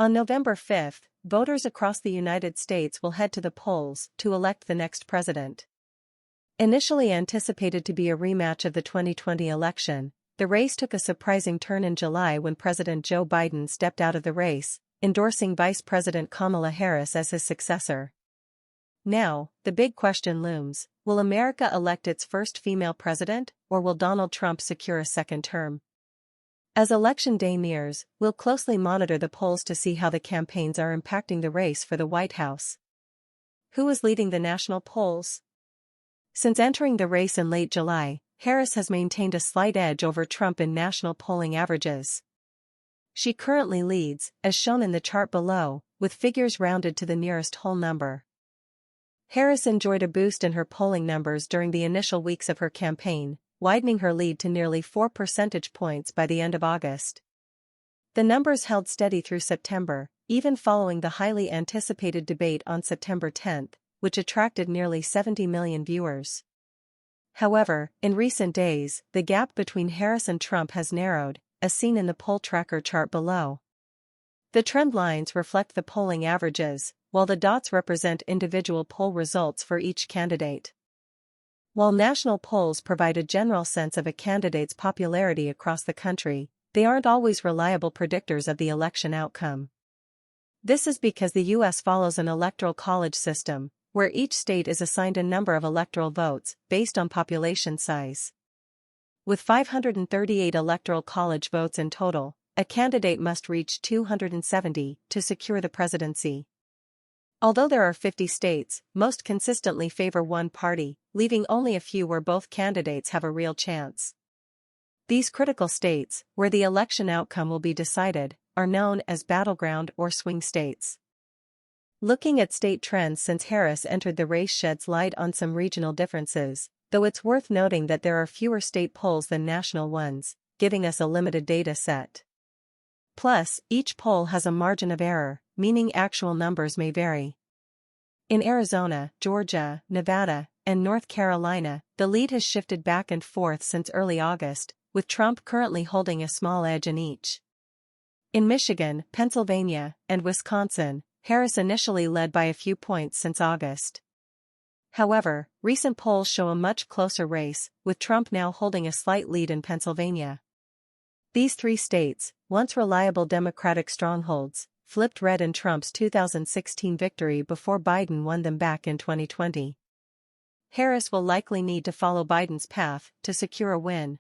On November 5, voters across the United States will head to the polls to elect the next president. Initially anticipated to be a rematch of the 2020 election, the race took a surprising turn in July when President Joe Biden stepped out of the race, endorsing Vice President Kamala Harris as his successor. Now, the big question looms: will America elect its first female president, or will Donald Trump secure a second term? As Election Day nears, we'll closely monitor the polls to see how the campaigns are impacting the race for the White House. Who is leading the national polls? Since entering the race in late July, Harris has maintained a slight edge over Trump in national polling averages. She currently leads, as shown in the chart below, with figures rounded to the nearest whole number. Harris enjoyed a boost in her polling numbers during the initial weeks of her campaign, widening her lead to nearly 4 percentage points by the end of August. The numbers held steady through September, even following the highly anticipated debate on September 10, which attracted nearly 70 million viewers. However, in recent days, the gap between Harris and Trump has narrowed, as seen in the poll tracker chart below. The trend lines reflect the polling averages, while the dots represent individual poll results for each candidate. While national polls provide a general sense of a candidate's popularity across the country, they aren't always reliable predictors of the election outcome. This is because the U.S. follows an electoral college system, where each state is assigned a number of electoral votes based on population size. With 538 electoral college votes in total, a candidate must reach 270 to secure the presidency. Although there are 50 states, most consistently favor one party, leaving only a few where both candidates have a real chance. These critical states, where the election outcome will be decided, are known as battleground or swing states. Looking at state trends since Harris entered the race sheds light on some regional differences, though it's worth noting that there are fewer state polls than national ones, giving us a limited data set. Plus, each poll has a margin of error, meaning actual numbers may vary. In Arizona, Georgia, Nevada, and North Carolina, the lead has shifted back and forth since early August, with Trump currently holding a small edge in each. In Michigan, Pennsylvania, and Wisconsin, Harris initially led by a few points since August. However, recent polls show a much closer race, with Trump now holding a slight lead in Pennsylvania. These three states, once reliable Democratic strongholds, flipped red in Trump's 2016 victory before Biden won them back in 2020. Harris will likely need to follow Biden's path to secure a win.